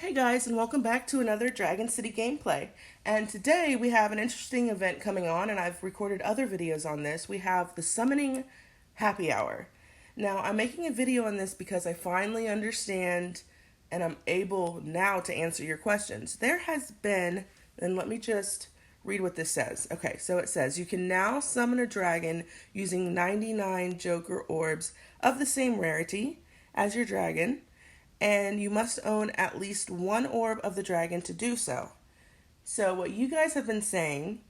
Hey guys, and welcome back to another Dragon City gameplay. And today we have an interesting event coming on, and I've recorded other videos on this. We have the Summoning Happy Hour. Now, I'm making a video on this because I finally understand and I'm able now to answer your questions. There has been, and let me just read what this says. Okay, so it says, you can now summon a dragon using 99 Joker Orbs of the same rarity as your dragon, and you must own at least one orb of the dragon to do so. So what you guys have been saying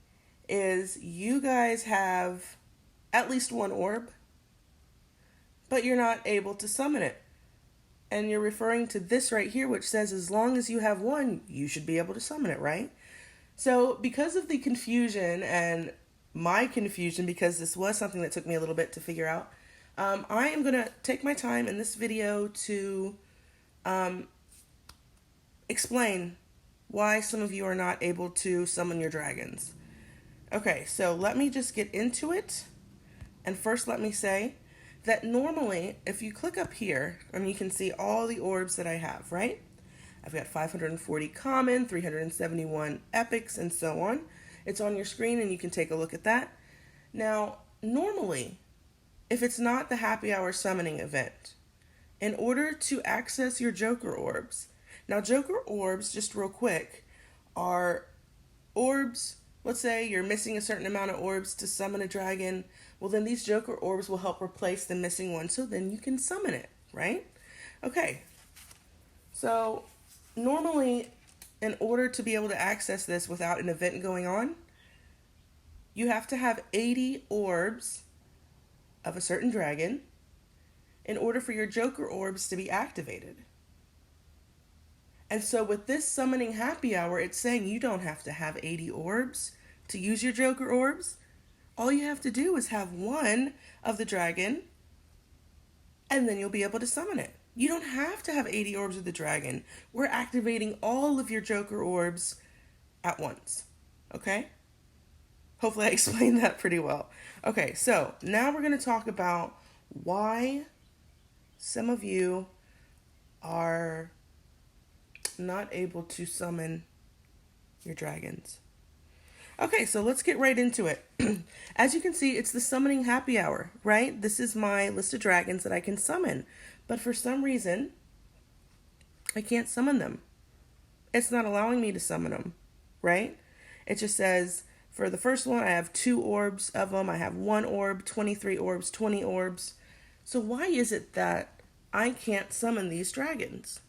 is you guys have at least one orb, but you're not able to summon it. And you're referring to this right here, which says as long as you have one, you should be able to summon it, right? So because of the confusion and my confusion, because this was something that took me a little bit to figure out, I am going to take my time in this video to explain why some of you are not able to summon your dragons. Okay, so let me just get into it. And first let me say that normally if you click up here, you can see all the orbs that I have, right? I've got 540 common, 371 epics, and so on. It's on your screen and you can take a look at that. Now, normally, if it's not the happy hour summoning event, in order to access your Joker Orbs. Now, Joker Orbs, just real quick, are orbs. Let's say you're missing a certain amount of orbs to summon a dragon. Well, then these Joker Orbs will help replace the missing one, so then you can summon it, right? Okay. So, normally, in order to be able to access this without an event going on, you have to have 80 orbs of a certain dragon in order for your Joker Orbs to be activated. And so with this Summoning Happy Hour, it's saying you don't have to have 80 orbs to use your Joker Orbs. All you have to do is have one of the dragon, and then you'll be able to summon it. You don't have to have 80 orbs of the dragon. We're activating all of your Joker Orbs at once. Okay? Hopefully I explained that pretty well. Okay, so now we're going to talk about why some of you are not able to summon your dragons. Okay, so let's get right into it. As you can see, it's the Summoning Happy Hour, right? This is my list of dragons that I can summon. But for some reason, I can't summon them. It's not allowing me to summon them, right? It just says, for the first one, I have 2 orbs of them. I have 1 orb, 23 orbs, 20 orbs. So why is it that I can't summon these dragons?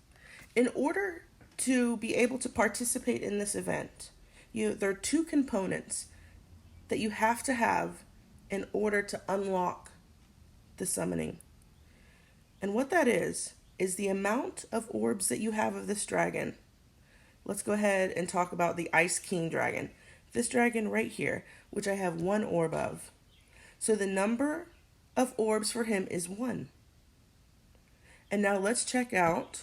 In order to be able to participate in this event, there are 2 components that you have to have in order to unlock the summoning. And what that is the amount of orbs that you have of this dragon. Let's go ahead and talk about the Ice King dragon. This dragon right here, which I have 1 orb of. So the number of orbs for him is 1. And now let's check out.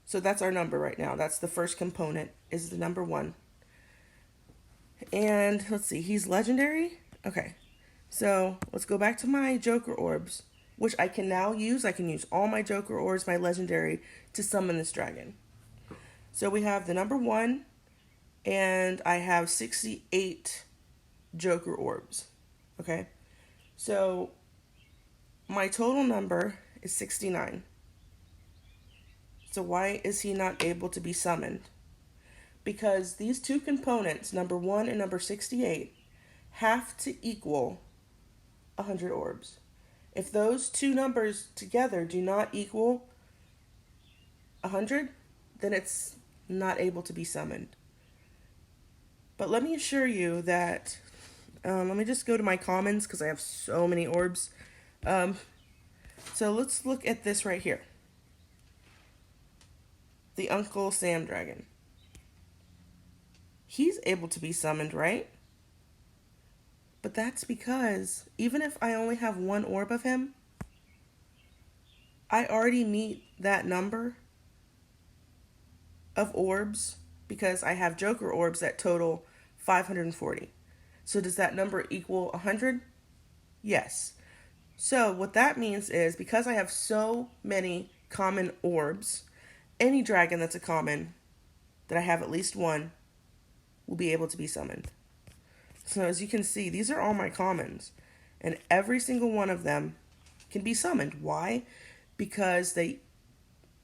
So that's our number right now. That's the first component, is the number 1. And let's see, he's legendary. Okay, so let's go back to my Joker Orbs, which I can now use. I can use all my Joker Orbs, my legendary, to summon this dragon. So we have the number 1, and I have 68 Joker Orbs. Okay, so my total number is 69. So why is he not able to be summoned? Because these 2 components, number 1 and number 68, have to equal 100 orbs. If those 2 numbers together do not equal 100, then it's not able to be summoned. But let me assure you that, let me just go to my commons because I have so many orbs. So let's look at this right here. The Uncle Sam dragon. He's able to be summoned, right? But that's because even if I only have 1 orb of him, I already meet that number of orbs because I have Joker Orbs that total 540. So does that number equal 100? Yes. So what that means is because I have so many common orbs, any dragon that's a common that I have at least one will be able to be summoned. So as you can see, these are all my commons, and every single one of them can be summoned. Why? Because I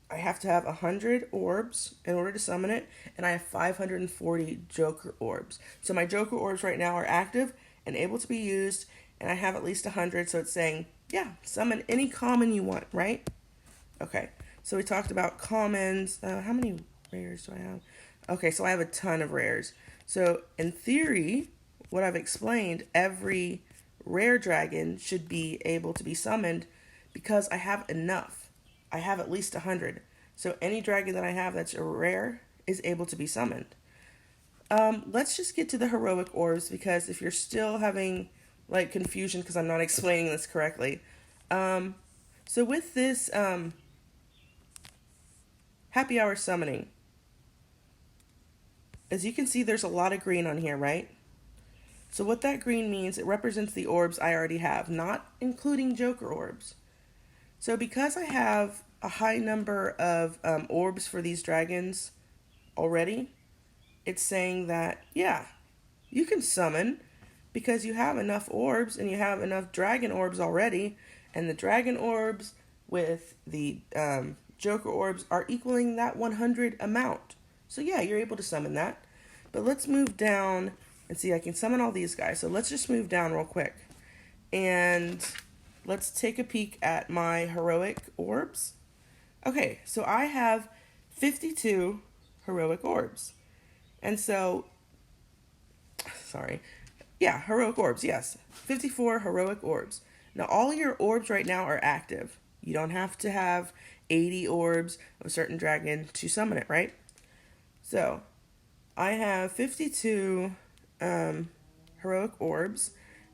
have to have 100 orbs in order to summon it, and I have 540 Joker orbs. So my Joker orbs right now are active and able to be used, and I have at least 100, so it's saying, yeah, summon any common you want, right? Okay, so we talked about commons. How many rares do I have? Okay, so I have a ton of rares. So in theory, what I've explained, every rare dragon should be able to be summoned because I have enough. I have at least 100. So any dragon that I have that's a rare is able to be summoned. Let's just get to the heroic orbs, because if you're still having like confusion because I'm not explaining this correctly. So with this happy hour summoning, as you can see, there's a lot of green on here, right? So what that green means, it represents the orbs I already have, not including Joker orbs. So because I have a high number of orbs for these dragons already, it's saying that, yeah, you can summon because you have enough orbs and you have enough dragon orbs already, and the dragon orbs with the Joker orbs are equaling that 100 amount. So yeah, you're able to summon that. But let's move down and see, I can summon all these guys. So let's just move down real quick. And let's take a peek at my heroic orbs. Okay, so I have 52 heroic orbs. And so, heroic orbs, yes. 54 heroic orbs. Now all your orbs right now are active. You don't have to have 80 orbs of a certain dragon to summon it, right? So, I have 52 heroic orbs,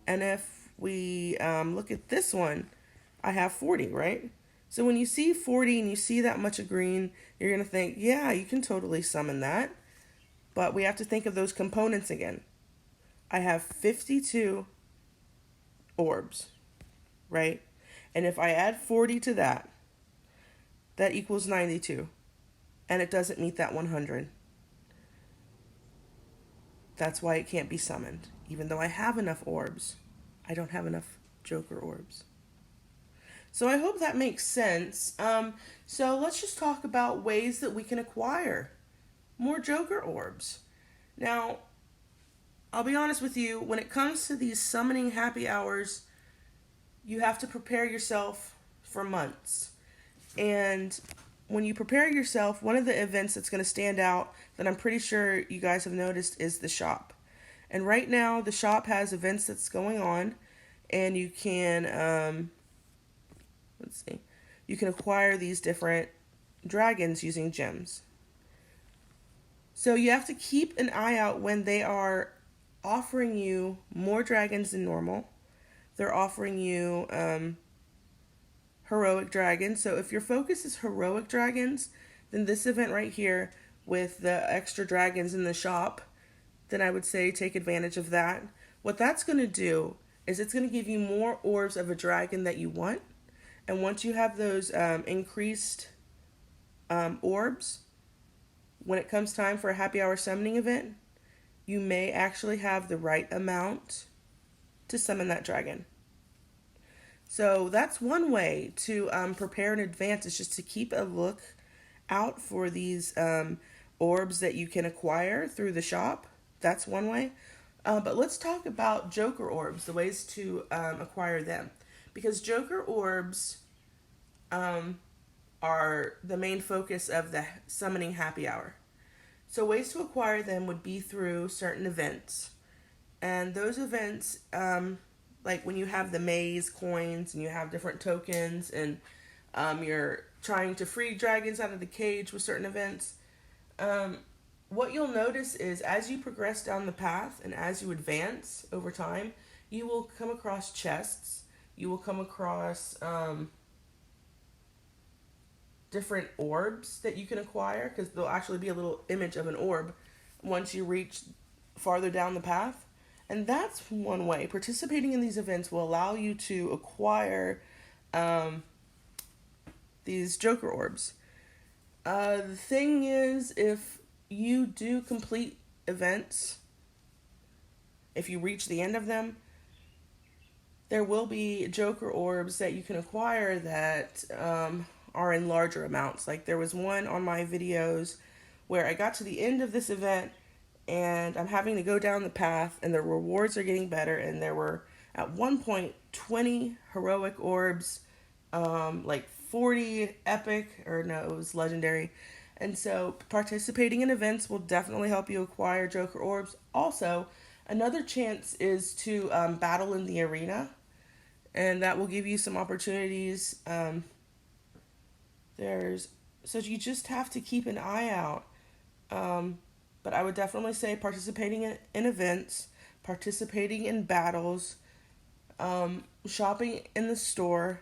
and if we look at this one, I have 40, right? So when you see 40 and you see that much of green, you're going to think, yeah, you can totally summon that. But we have to think of those components again. I have 52 orbs, right? And if I add 40 to that, that equals 92. And it doesn't meet that 100. That's why it can't be summoned. Even though I have enough orbs, I don't have enough Joker orbs. So I hope that makes sense. So let's just talk about ways that we can acquire more Joker orbs. Now, I'll be honest with you, when it comes to these summoning happy hours, you have to prepare yourself for months. And when you prepare yourself, one of the events that's going to stand out that I'm pretty sure you guys have noticed is the shop. And right now, the shop has events that's going on, and you can, you can acquire these different dragons using gems. So you have to keep an eye out when they are offering you more dragons than normal. They're offering you heroic dragons. So if your focus is heroic dragons, then this event right here with the extra dragons in the shop, then I would say take advantage of that. What that's going to do is it's going to give you more orbs of a dragon that you want. And once you have those increased orbs, when it comes time for a happy hour summoning event, you may actually have the right amount to summon that dragon. So that's one way to prepare in advance, is just to keep a look out for these orbs that you can acquire through the shop. That's one way. But let's talk about Joker orbs, the ways to acquire them. Because Joker orbs are the main focus of the summoning happy hour. So ways to acquire them would be through certain events. And those events, like when you have the maze coins and you have different tokens and you're trying to free dragons out of the cage with certain events, what you'll notice is as you progress down the path and as you advance over time, you will come across chests. You will come across different orbs that you can acquire, because there'll actually be a little image of an orb once you reach farther down the path. And that's one way. Participating in these events will allow you to acquire these Joker orbs. The thing is, if you do complete events, if you reach the end of them, there will be Joker orbs that you can acquire that are in larger amounts. Like there was one on my videos where I got to the end of this event and I'm having to go down the path and the rewards are getting better, and there were at one point 20 heroic orbs, like 40 epic, or no, it was legendary. And so participating in events will definitely help you acquire Joker orbs. Also, another chance is to battle in the arena, and that will give you some opportunities. So you just have to keep an eye out. But I would definitely say participating in events, participating in battles, shopping in the store,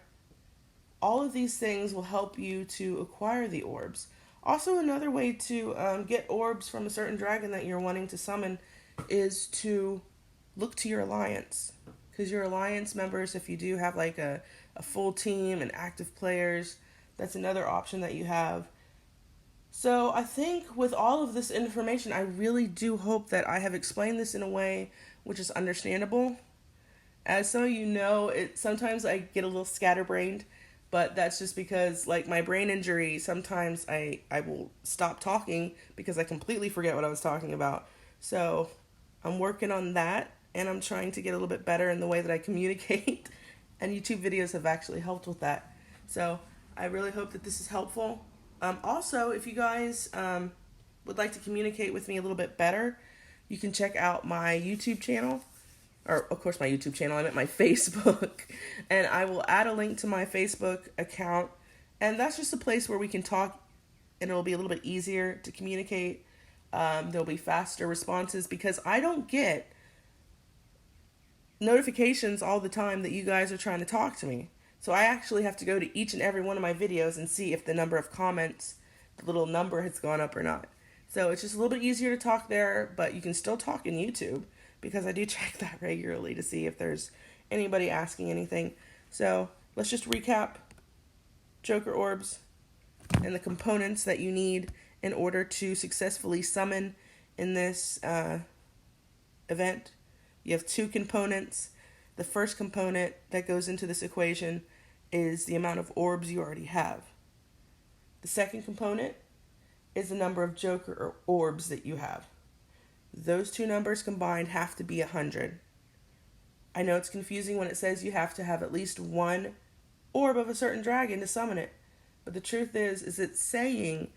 all of these things will help you to acquire the orbs. Also, another way to get orbs from a certain dragon that you're wanting to summon is to look to your alliance. Because your alliance members, if you do have like a full team and active players, that's another option that you have. So I think with all of this information, I really do hope that I have explained this in a way which is understandable. As some of you know, sometimes I get a little scatterbrained, but that's just because, like my brain injury, sometimes I will stop talking because I completely forget what I was talking about. So I'm working on that, and I'm trying to get a little bit better in the way that I communicate, and YouTube videos have actually helped with that. So I really hope that this is helpful. Also, if you guys would like to communicate with me a little bit better, you can check out my YouTube channel. Or, of course, my YouTube channel. I meant my Facebook. And I will add a link to my Facebook account. And that's just a place where we can talk, and it'll be a little bit easier to communicate. There'll be faster responses because I don't get notifications all the time that you guys are trying to talk to me. So I actually have to go to each and every one of my videos and see if the number of comments, the little number, has gone up or not. So it's just a little bit easier to talk there, but you can still talk in YouTube because I do check that regularly to see if there's anybody asking anything. So let's just recap Joker Orbs and the components that you need in order to successfully summon in this event. You have two components. The first component that goes into this equation is the amount of orbs you already have. The second component is the number of Joker orbs that you have. Those two numbers combined have to be 100. I know it's confusing when it says you have to have at least one orb of a certain dragon to summon it. But the truth is it's saying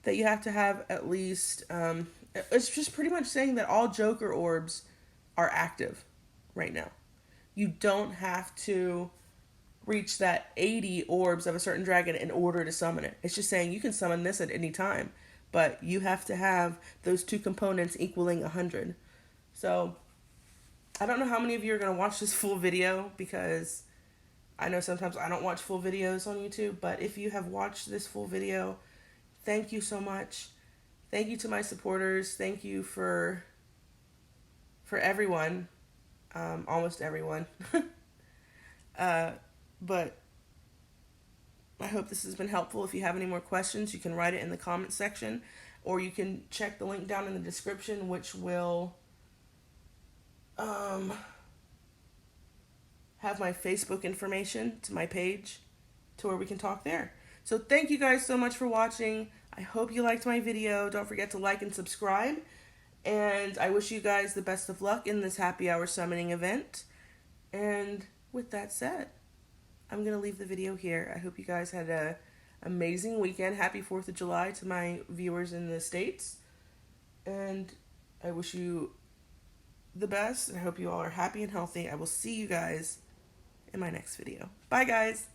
that you have to have at least, it's just pretty much saying that all Joker orbs are active right now. You don't have to reach that 80 orbs of a certain dragon in order to summon it. It's just saying you can summon this at any time, but you have to have those two components equaling 100. So I don't know how many of you are going to watch this full video, because I know sometimes I don't watch full videos on YouTube, but if you have watched this full video, thank you so much. Thank you to my supporters. Thank you for everyone. Almost everyone. But I hope this has been helpful. If you have any more questions, you can write it in the comment section, or you can check the link down in the description, which will have my Facebook information to my page to where we can talk there. So thank you guys so much for watching. I hope you liked my video. Don't forget to like and subscribe. And I wish you guys the best of luck in this happy hour summoning event. And with that said, I'm going to leave the video here. I hope you guys had an amazing weekend. Happy 4th of July to my viewers in the States. And I wish you the best. And I hope you all are happy and healthy. I will see you guys in my next video. Bye, guys.